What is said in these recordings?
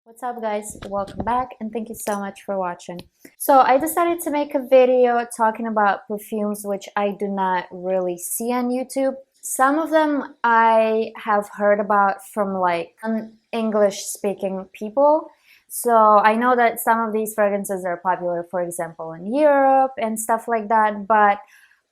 What's up guys, welcome back and thank you so much for watching. So I decided to make a video talking about perfumes which I do not really see on YouTube. Some of them I have heard about from like English speaking people. So I know that some of these fragrances are popular, for example, in Europe and stuff like that, but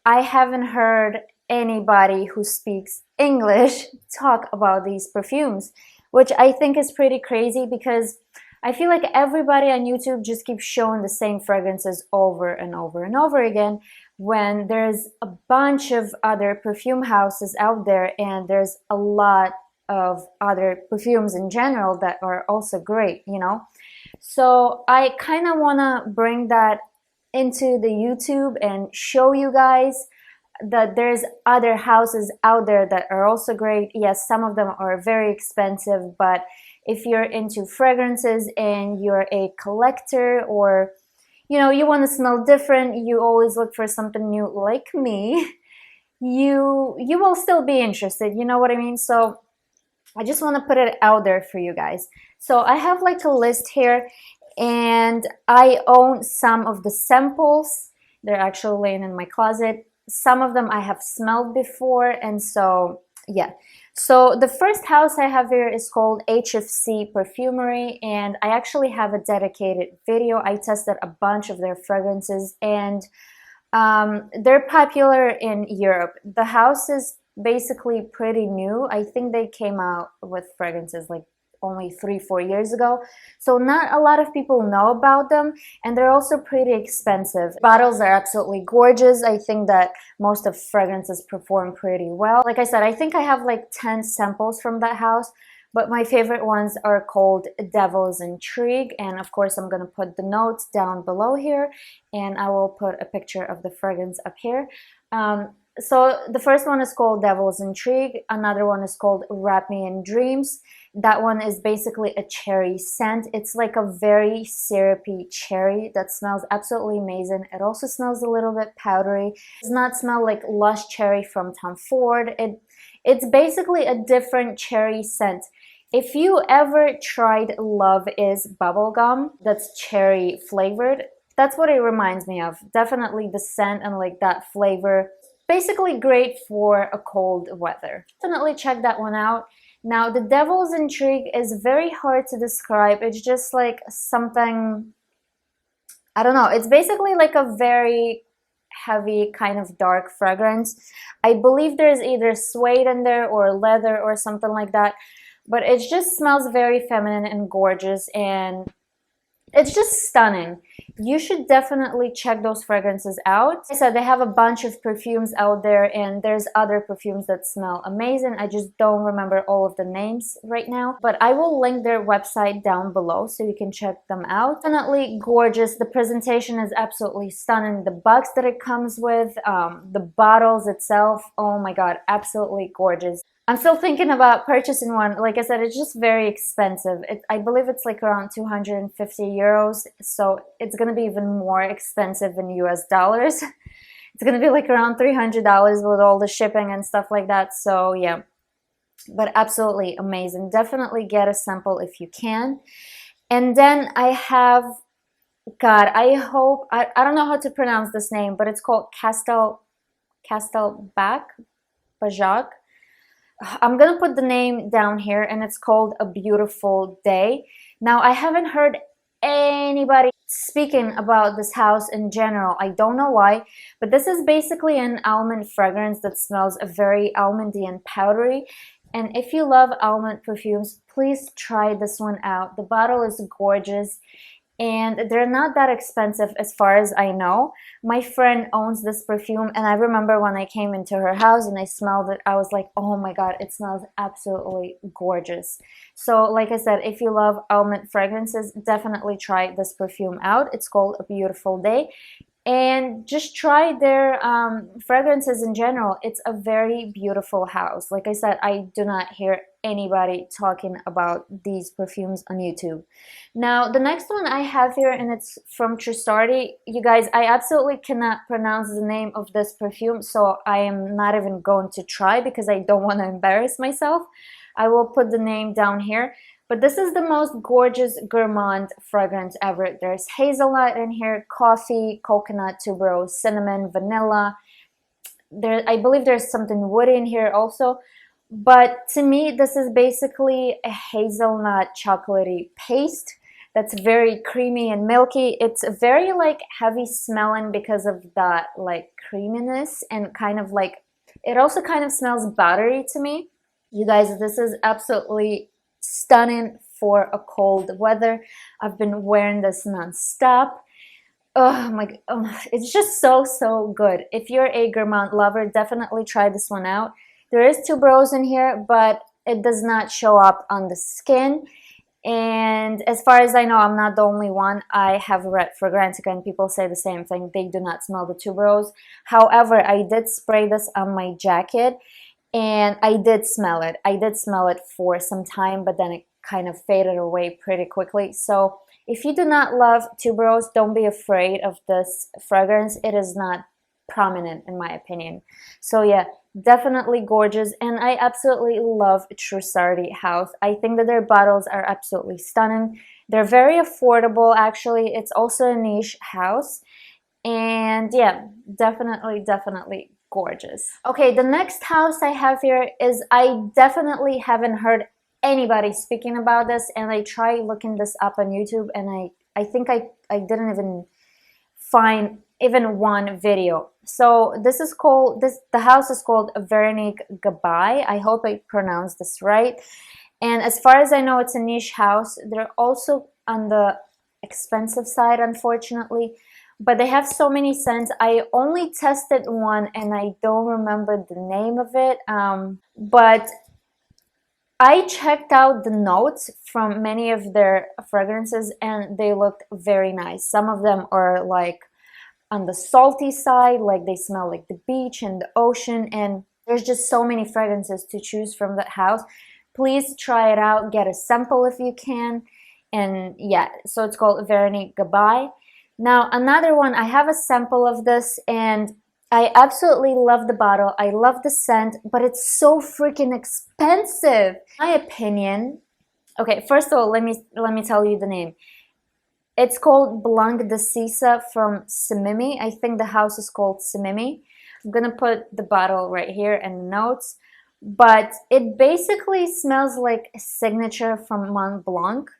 I haven't heard anybody who speaks English talk about these perfumes, which I think is pretty crazy because I feel like everybody on YouTube just keeps showing the same fragrances over and over and over again when there's a bunch of other perfume houses out there and there's a lot of other perfumes in general that are also great, you know? So I kind of want to bring that into the YouTube and show you guys that there's other houses out there that are also great. Yes, some of them are very expensive, but if you're into fragrances and you're a collector, or you know, you want to smell different, you always look for something new like me, you will still be interested, you know what I mean? So I just want to put it out there for you guys. So I have like a list here and I own some of the samples. They're actually laying in my closet. Some of them I have smelled before, and so yeah. So the first house I have here is called HFC Perfumerie, and I actually have a dedicated video. I tested a bunch of their fragrances, and they're popular in Europe. The house is basically pretty new. I think they came out with fragrances like only 3-4 years ago, so not a lot of people know about them, and they're also pretty expensive. Bottles are absolutely gorgeous. I think that most of fragrances perform pretty well. Like I said, I think I have like 10 samples from that house, but my favorite ones are called Devil's Intrigue, and of course I'm gonna put the notes down below here, and I will put a picture of the fragrance up here. So the first one is called Devil's Intrigue. Another one is called Wrap Me in Dreams. That one is basically a cherry scent. It's like a very syrupy cherry that smells absolutely amazing. It also smells a little bit powdery. It does not smell like Lush Cherry from Tom Ford. It's basically a different cherry scent. If you ever tried Love Is Bubblegum, that's cherry flavored, that's what it reminds me of. Definitely the scent and like that flavor. Basically great for a cold weather. Definitely check that one out. Now the Devil's Intrigue is very hard to describe. It's just like something, I don't know, it's basically like a very heavy kind of dark fragrance. I believe there's either suede in there or leather or something like that, but it just smells very feminine and gorgeous, and it's just stunning. You should definitely check those fragrances out. Like I said, they have a bunch of perfumes out there, and there's other perfumes that smell amazing. I just don't remember all of the names right now, but I will link their website down below so you can check them out. Definitely gorgeous. The presentation is absolutely stunning. The box that it comes with, the bottles itself, oh my god, absolutely gorgeous. I'm still thinking about purchasing one. Like I said, it's just very expensive. I believe it's like around 250 euros, so it's gonna be even more expensive in US dollars. It's gonna be like around $300 with all the shipping and stuff like that, so yeah. But absolutely amazing. Definitely get a sample if you can. And then I have, God, I hope, I don't know how to pronounce this name, but it's called CASTELBAJAC-BEAUTIFUL. I'm gonna put the name down here, and it's called A Beautiful Day. Now I haven't heard anybody speaking about this house in general. I don't know why, but this is basically an almond fragrance that smells very almondy and powdery. And if you love almond perfumes, please try this one out. The bottle is gorgeous, and they're not that expensive as far as I know. My friend owns this perfume, and I remember when I came into her house and I smelled it, I was like, oh my god, it smells absolutely gorgeous. So like I said, if you love almond fragrances, definitely try this perfume out. It's called A Beautiful Day. And just try their fragrances in general. It's a very beautiful house. Like I said, I do not hear anybody talking about these perfumes on YouTube. Now the next one I have here, and it's from Trussardi. You guys, I absolutely cannot pronounce the name of this perfume, so I am not even going to try because I don't want to embarrass myself. I will put the name down here. But this is the most gorgeous gourmand fragrance ever. There's hazelnut in here, coffee, coconut, tuberose, cinnamon, vanilla. I believe there's something woody in here also. But to me, this is basically a hazelnut chocolatey paste that's very creamy and milky. It's very like heavy smelling because of that like creaminess, and kind of like, it also kind of smells buttery to me. You guys, this is absolutely stunning for a cold weather. I've been wearing this non-stop. Oh my, it's just so good. If you're a gourmand lover, definitely try this one out. There is tuberose in here, but it does not show up on the skin. And as far as I know, I'm not the only one. I have read Fragrantica and people say the same thing. They do not smell the tuberose. However, I did spray this on my jacket and I did smell it. I did smell it for some time, but then it kind of faded away pretty quickly. So if you do not love tuberose, don't be afraid of this fragrance. It is not prominent in my opinion. So yeah, definitely gorgeous, and I absolutely love Trussardi House. I think that their bottles are absolutely stunning. They're very affordable actually. It's also a niche house, and yeah, definitely gorgeous. Okay, the next house I have here is, I definitely haven't heard anybody speaking about this, and I tried looking this up on YouTube, and I think I didn't even find even one video. So this is called, the house is called Veronique GABAI. I hope I pronounced this right. And as far as I know, it's a niche house. They're also on the expensive side, unfortunately, but they have so many scents. I only tested one and I don't remember the name of it, but I checked out the notes from many of their fragrances and they looked very nice. Some of them are like on the salty side, like they smell like the beach and the ocean, and there's just so many fragrances to choose from that house. Please try it out, get a sample if you can. And yeah, so it's called Veronique GABAI. Now another one, I have a sample of this and I absolutely love the bottle, I love the scent, but it's so freaking expensive. In my opinion, okay, first of all, let me tell you the name. It's called Blanc de SISA from Simimi. I think the house is called Simimi. I'm gonna put the bottle right here and notes, but it basically smells like a signature from Mont Blanc.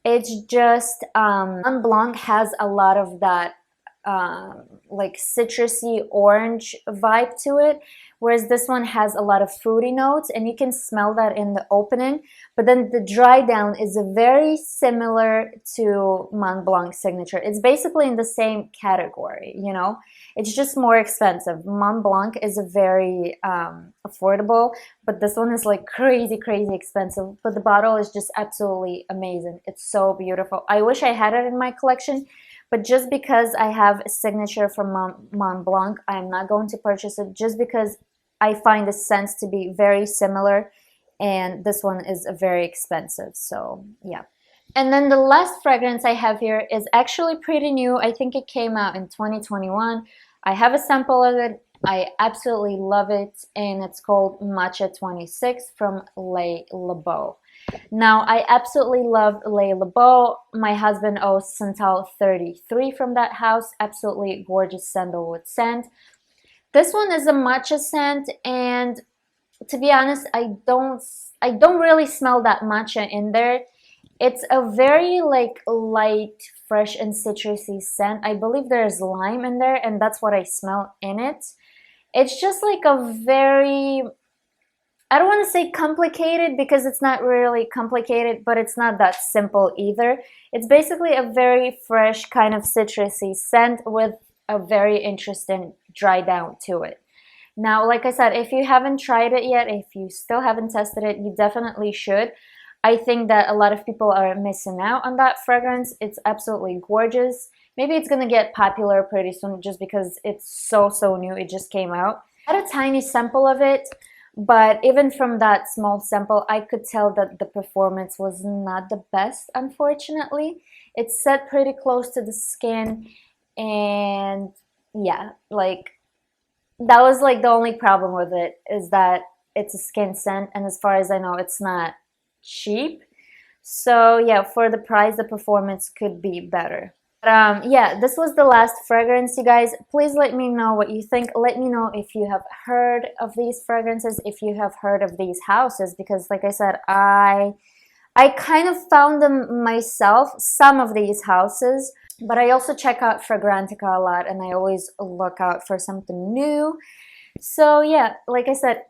It's just Mont Blanc has a lot of that like citrusy orange vibe to it, whereas this one has a lot of fruity notes, and you can smell that in the opening. But then the dry down is very similar to Mont Blanc's signature. It's basically in the same category, you know. It's just more expensive. Mont Blanc is a very affordable, but this one is like crazy expensive. But the bottle is just absolutely amazing. It's so beautiful. I wish I had it in my collection, but just because I have a signature from Mont Blanc, I'm not going to purchase it, just because I find the scents to be very similar, and this one is very expensive. So yeah. And then the last fragrance I have here is actually pretty new. I think it came out in 2021. I have a sample of it. I absolutely love it, and it's called Matcha 26 from Les Labo. Now, I absolutely love Les Labo. My husband owes Santal 33 from that house. Absolutely gorgeous sandalwood scent. This one is a matcha scent, and to be honest, I don't really smell that matcha in there. It's a very like light, fresh and citrusy scent. I believe there's lime in there, and that's what I smell in it. It's just like a very, I don't want to say complicated because it's not really complicated, but it's not that simple either. It's basically a very fresh kind of citrusy scent with a very interesting dry down to it. Now, like I said, if you haven't tried it yet, if you still haven't tested it, you definitely should. I think that a lot of people are missing out on that fragrance. It's absolutely gorgeous. Maybe it's gonna get popular pretty soon just because it's so new. It just came out. I had a tiny sample of it, but even from that small sample, I could tell that the performance was not the best, unfortunately. It's set pretty close to the skin, and yeah, like that was like the only problem with it, is that it's a skin scent, and as far as I know, it's not cheap. So yeah, for the price, the performance could be better. But yeah, this was the last fragrance, you guys. Please let me know what you think. Let me know if you have heard of these fragrances, if you have heard of these houses, because like I said, I kind of found them myself, some of these houses, but I also check out Fragrantica a lot, and I always look out for something new. So yeah, like I said,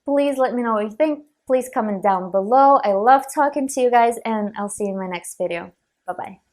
please let me know what you think. Please comment down below. I love talking to you guys, and I'll see you in my next video. Bye-bye.